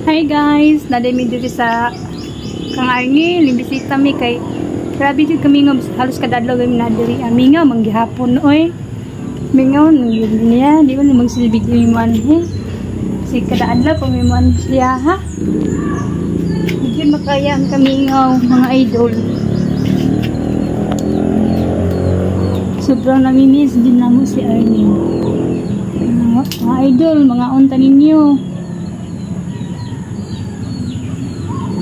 Hi guys, nadami dito sa Kang Arnie, limbisita mi kay grabe jud kami nga halos kadadlaw kami na diri. Mingaw manggihapon oy. Mingaw niya, di ba magsilbig yung manhi. Si kadadlaw pa may man siya ha. Hindi makaya ang kamingaw mga idol. Sobrang namimiss din namo si Arnie. Mga idol, mga unta ninyo.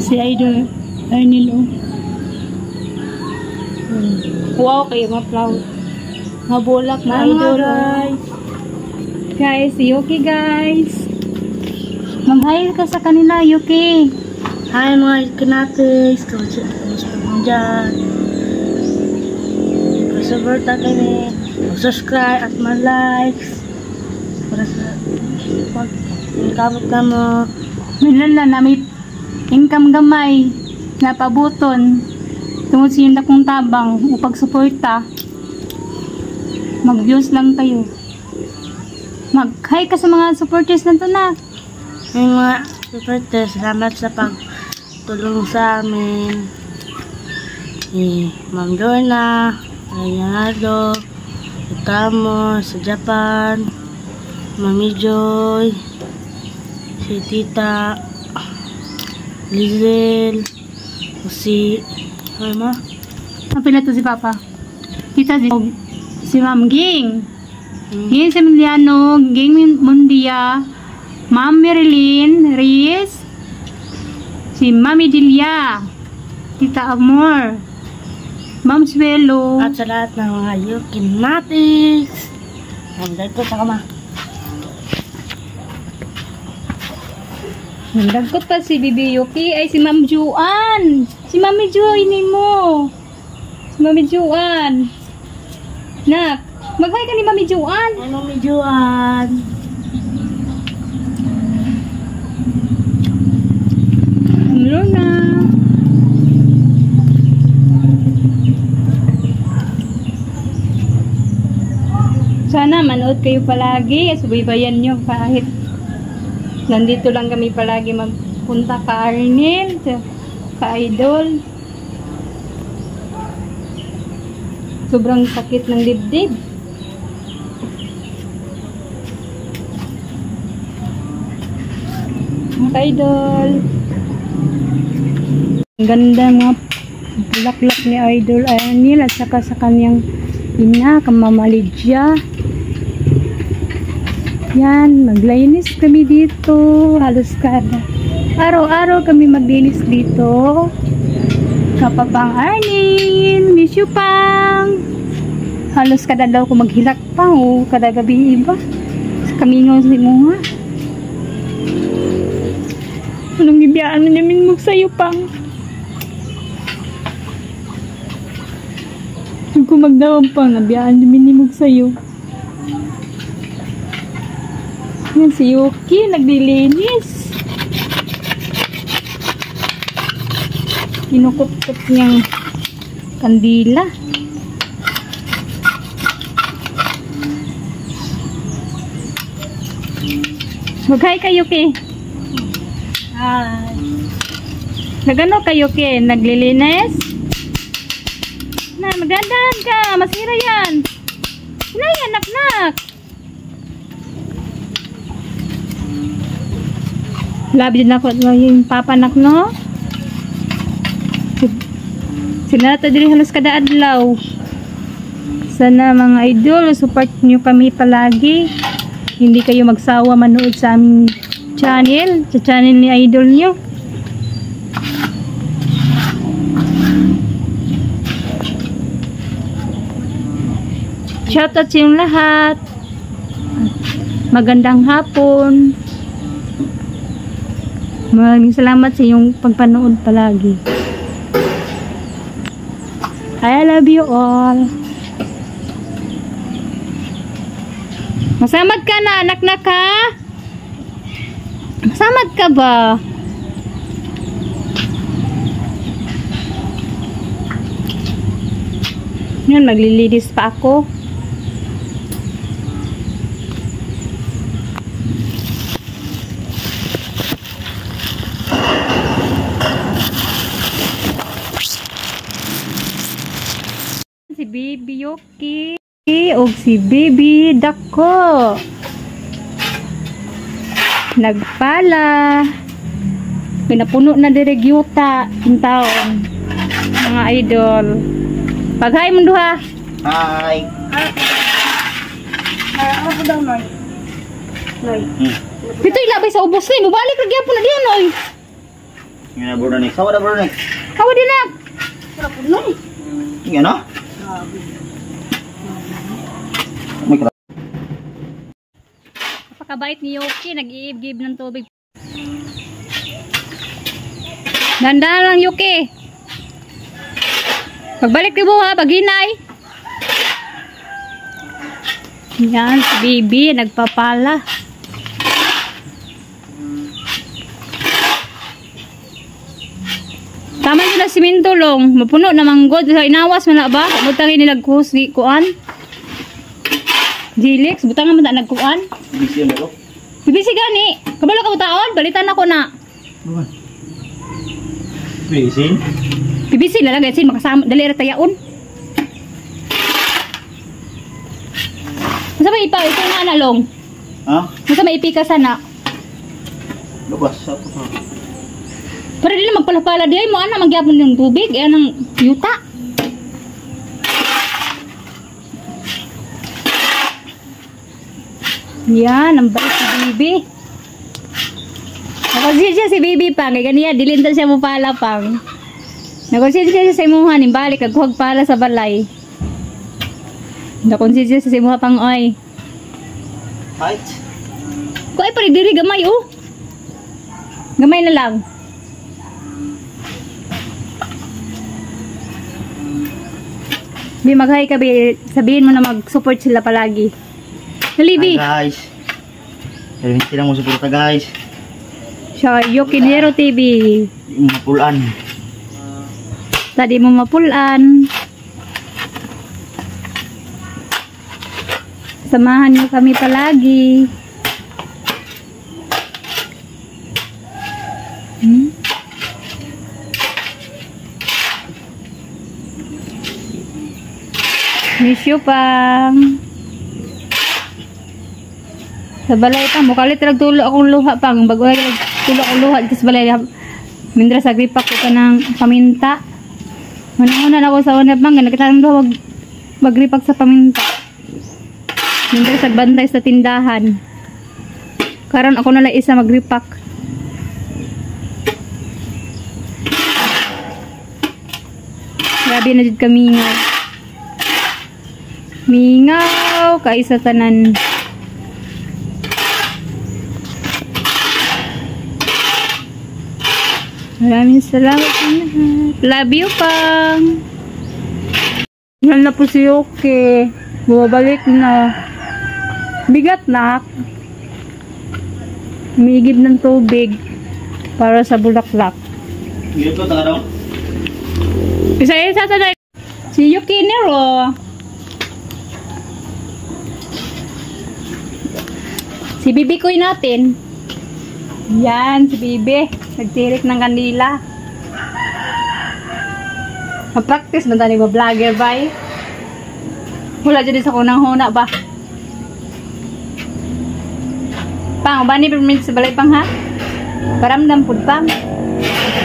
Si Idol Arnie oh. Wow, kayo ma-flower. Mabulak na idol guys. Guys, si Yuki guys. Mag-hi ka sa kanila, Yuki. Hi mga kinatis. Kamusta mo dyan? Pasuporta kami. Mag-subscribe at mag-likes. Para sa pag-kamot ka mo. Milan na namin income gamay na pabuton tungod sa yung dakong tabang upag suporta. Mag-views lang kayo. Mag-hi ka sa mga supporters na to na. Yung mga supporters, salamat sa pagtulong sa amin. Ma'am Dorna, Leonardo, Tamo, sa Japan, Mami Joy, si Tita Lizel, si Mama. Apa na to si Papa? Tita si Ma'am Ging. Ging Semiliano, Ging Mundia, Ma'am Marilyn Reyes, si Mami Dilia, Tita Amor, Ma'am Swelo, at sa lahat ng mga Yukinatics. Hanggang ko sa kama. Nagdagkot pa si Bibi Yuki ay si Ma'am Juan. Si Mami Joy ni mo. Si Mami Juan. Nak, mag-hi ka ni Mami Juan. Ay, Mami Juan. Hello na. Sana manood kayo palagi. Subaybayan nyo kahit nandito lang kami palagi magpunta ka Arnel, ka Idol. Sobrang sakit ng dibdib. Mga Idol. Ang ganda mga bulaklak ni Idol Arnel at saka sa kanyang ina, Kamamalidya. Yan, maglinis kami dito. Halos kada araw-araw kami maglinis dito. Kapapang Arnin, miss you pang. Halos kada daw ko maghilak pa o kada gabi iba. Sa kamingaw si mo ha. Anong ibiyaan mo namin mo sa'yo pang? Kung magdawang pang, nabiyaan namin mo sa'yo. Yan si Yuki, naglilinis. Kinukot-kot niyang kandila. Mag-hi ka Yuki. Hi. Nagano ka Yuki, naglilinis? Na, magandaan ka, masira yan. Sila yan, nak-nak. Labi din ako yung papanak no. Sila nato diri halos kada adlaw. Sana mga idol, support nyo kami palagi. Hindi kayo magsawa manood sa aming channel, sa channel ni idol nyo. Shoutout sa inyong lahat. Magandang hapon. Maraming salamat sa iyong pagpanood palagi. I love you all. Masamad ka na, anak na ka? Masamad ka ba? Yan, maglilinis pa ako. Baby Yuki o si Baby Dako. Nagpala. Pinapuno na direg yuta in taon. Mga idol. Pag-hi mo duha. Hi. Ako daw, Noy. Noy. Dito ilabay sa ubos ni. Mubalik lagi po na diyan oy. Yung nabura ni. Sawa nabura ni. Hawa din na. Sarap po, Noy. Yung ano? May kala. Napakabait ni Yuki. Nag-iib-give ng tubig. Dandan lang Yuki. Pagbalik ni buha, paghinay. Yan, si Bibi, nagpapala. Tama yun na siminto long. Mapuno na manggod. Sa inawas mo na ba? Butangin nilagkuhos di kuan. Jilix, butangan mo na nagkuan. Busy yun ako. Bibisi gani. Kabalo ka taon, balitan ako na. Bukan. Busy? Bibisi lang sin makasama dali ra tayaon. Masa may ipa ito nga na long. Ha? Masa may ipika sana. Lubas. Ako to. Para dili magpalapala di ay mo ana magyapon ng tubig, ay nang yuta. Yan, ang bait si Bibi. Nakonsensya si Bibi pang, kaya ganiya, dilintan siya mo pala pang. Nakonsensya siya sa imuhan, imbalik, nagkuhag pala sa balay. Nakonsensya siya sa imuha pang, oy. Height. Kung ay paridiri, gamay, oh. Gamay na lang. Bi, mag-hi ka, Bi. Sabihin mo na mag-support sila palagi. Nalibi. Hi guys. Ayun sila mo suporta guys. Siya, Yokinero TV. Yung mapulaan. Tadi mo mapulan. Samahan niyo kami palagi. Miss you pang. Sa balay pang, mukalit nagtulo akong luha pang. Bago ay nagtulo akong luha dito sa balay. Mindra sa gripak ko ka ng paminta. Muna-muna na ako sa una pang. Nagkatang doon magripak sa paminta. Mindra sa bantay sa tindahan. Karon ako nalang isa magripak. Grabe na dito kami nga. Mingaw, kaisa tanan. Maraming salamat sa lahat. Love you, pang. Yan na po si Yuki. Bumabalik na. Bigat na. Umigib ng tubig para sa bulaklak. Gilip ko, tanga daw. Isa-isa sa si Yuki Nero. Si Bibi Koy natin. Yan, si Bibi. Nagtirik ng kandila. Mag-practice ba tayo ba? Vlogger ba eh? Wala dyan sa kunang huna ba? Pang, ba ni permit sa balay pang ha? Paramdam po pang.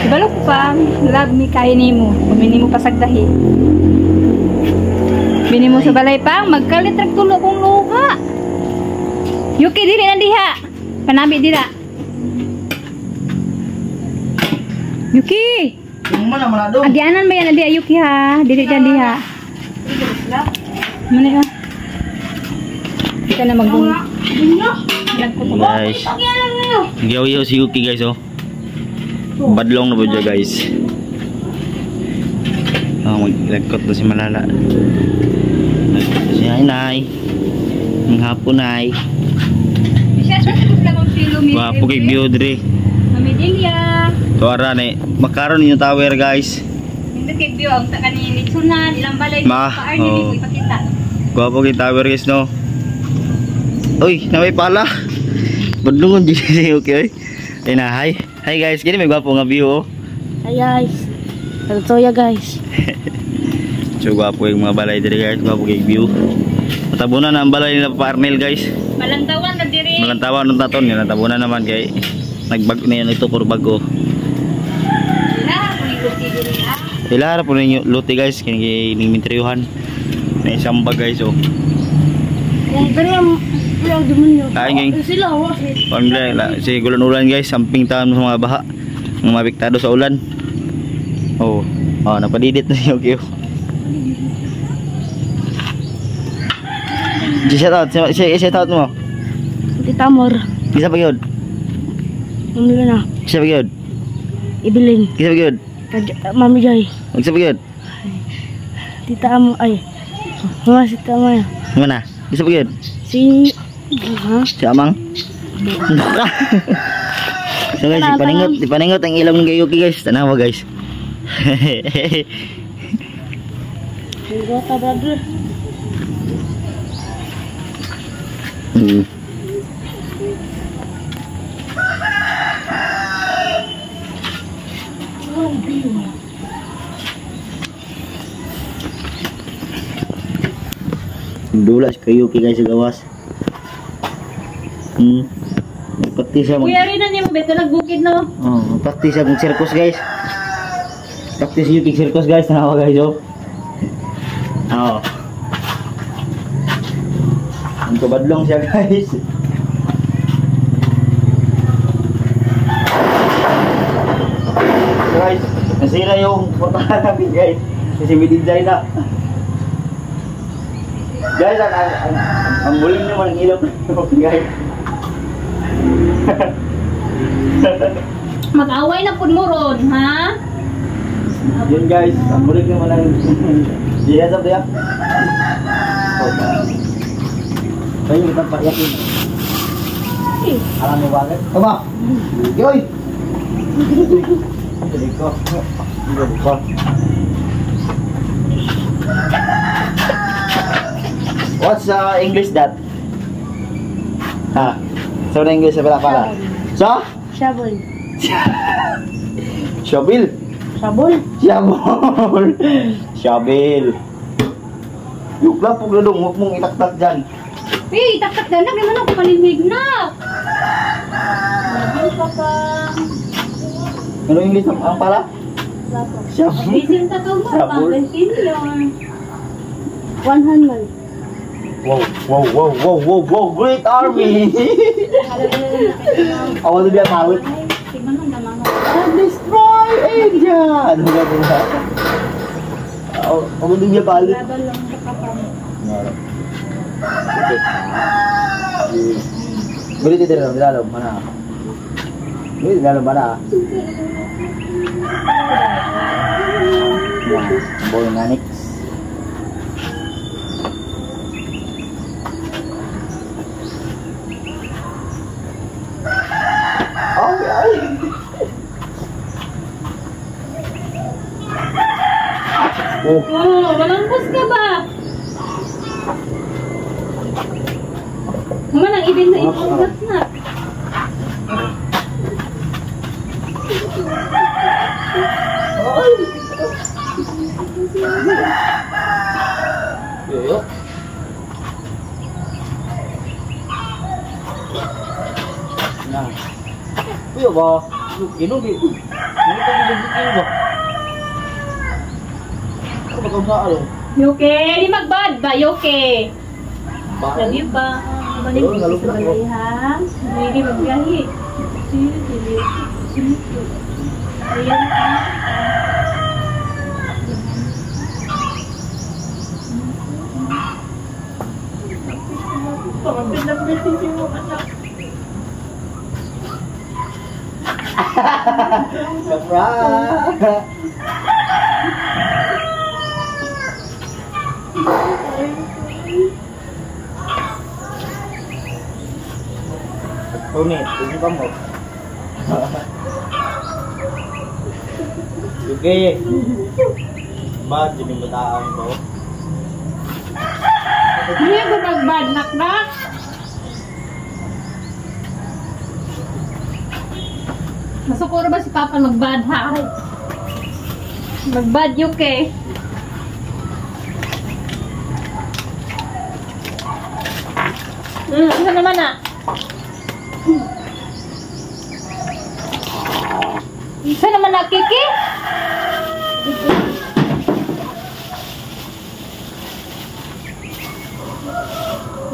Ibalo ko pang. Love me kain mo. Kumini mo pasagdahi. Bini mo sa balay pang. Magkalit tulo kong luha. Yuki dili na diha. Panabi dira. Yuki. Yung mana mana daw. Agyanan ba yan na diha Yuki ha? Dili na diha. Mana yun? Ika na mag-bunga. Guys. Giyaw-yaw si Yuki guys oh. Badlong na po dyan guys. Oh, maglagkot na si Malala. Nagkot na si Nay. Ang hapon ay. Wapo kay Biodre. Mamidilya. Tuwara ni. Makaroon ninyo tower guys. Hindi kay Bio. Ang sa kanina litsunan. Ilang balay. Ma. Oh. Ipakita. Wapo kay tower guys no. Uy, namay pala. Badlungon dyan si Yuki oy. Ay na, hi. Hi guys, gini may gwapo nga view oh. Hi guys. Nagtoya guys. So gwapo yung mga balay diri guys, gwapo yung view. Natabunan na ang balay nila Papa Arnel guys. Malantawan na diri. Malantawan ng taton, yan natabunan naman kay nagbag na yan ito puro bago. Ilara po ninyo luti guys, kini mintriuhan. Na isang bag guys oh. Pero yung demonyo. Kain gang. Sila ho. Si gulan ulan guys, samping taon sa mga baha. Mga mabiktado sa ulan. Oh, napadidit na yung kiyo. Shout out mo. Tita Mor. Kisa pa gyud? Umilo na. Kisa pa gyud? Ibilin. Kisa pa gyud? Mami Joy. Kisa pa gyud? Tita Amo. Ay. Mama si Tita Maya. Mana? Kisa pa gyud? Si... Ha? Si Amang? So guys, ipaningot ang ilong ng Yuki guys. Tanawa guys. Gota brother. Dulas kay Yuki guys sa gawas. Pati siya Kuya rin na niyo beto nagbukid no. Pati siya ng circus guys. Pati si Yuki circus guys, tanawa guys oh. Ang kabadlong siya guys. Guys, nasira yung portahan namin guys. Kasi may design na. Guys, ang buling naman ang ilaw guys. Mag-away na pud mo ron, ha? Yun guys, ang buling naman ang yes up dia. Kayo kita payakin. Alam mo bakit? Tama. Yoy. Dito. What's English that? Ha? So na English pala. So? Shabol. Shobil. Shabol? Shabol. Shabil. Yung lapog na dong, huwag mong itaktak dyan. Taktak na naman ako malimig na. Ano English ang pala? Shabul. Bisin ta to mo, Shabol. pangkantin yun. 100. Wow, great army! I want to be a pilot. And destroy Asia! Ano ba ito na? I want to be a pilot. Gulit ito rin, dilalog, mana? Gulit, dilalog, mana? Boy Nanix. Malangkos ka ba? Naman ang ibig na ipungat na. Yoyo. Nah. Kuya ba? Inog eh. Ano ka nilagay ba? Ano ba kang saalo? Yoke, di magbad ba, Yoke? Love you ba? Balik Oo, sa nalupit ako. balay ha? Hindi magbiyahe. Ayan ha? Pinag-message mo anak. Surprise! Tunit, tunit ka mo. Sige. Bad, hindi mo taong ko. Hindi ko magbad, nak-nak. Masukuro ba si Papa magbad ha? Magbad, Yoke. Isa naman na. Isa naman na, Kiki.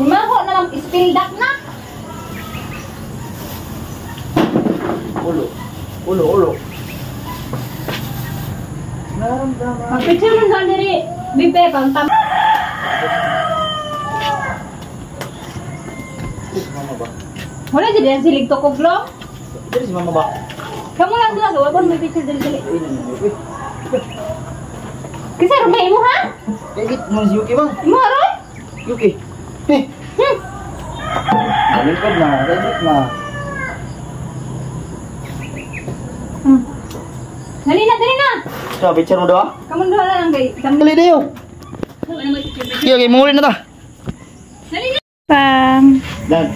Imaho na lang, spildak na. Ulo. Picture mo saan diri. Bibe, kang tam. Mama ba? Wala dyan yan silig to kuglong. Dili si mama ba? Kamu lang doon, wala may picture dali. Uy, uy. Kasi rumay mo ha? Kagit mo si Yuki bang? Mo ron? Yuki. Lingkod na, kagit na. Dali na. So, picture mo daw? Kamu doon na lang kay. Kamu Dali dayo. Wala may picture. Okay, muli na ta. Dali na. Pang. Dan.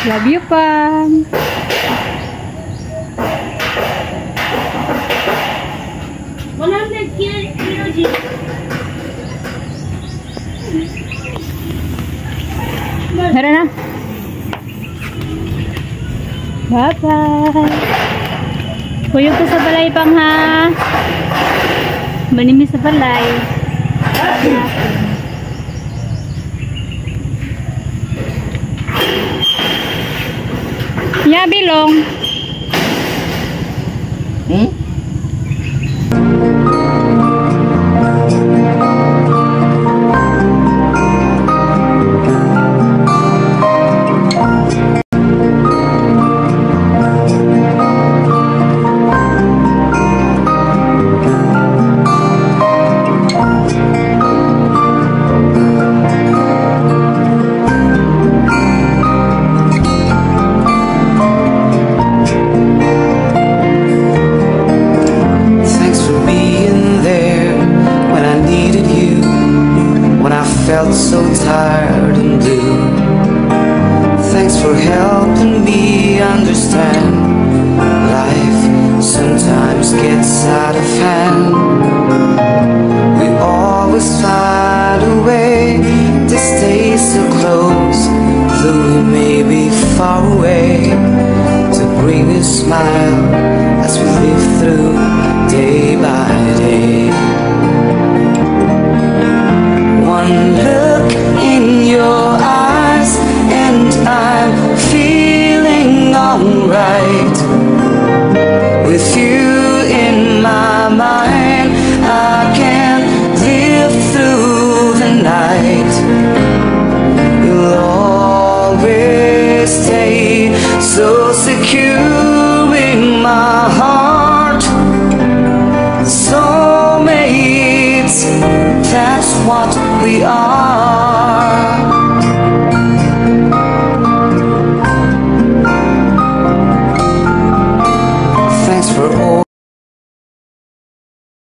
Love you, Pang. Tara na. Bye-bye. Kuyog ka sa balay, Pang, ha? Manimi sa balay. Ya, bilong. Felt so tired and blue. Thanks for helping me understand. Life sometimes gets out of hand. We always find a way to stay so close, though we may be far away, to bring a smile as we live through day by day. One look in your eyes and I'm feeling alright. With you in my mind, I can live through the night. You'll always stay so secure in my heart. Soulmates, that's what we are.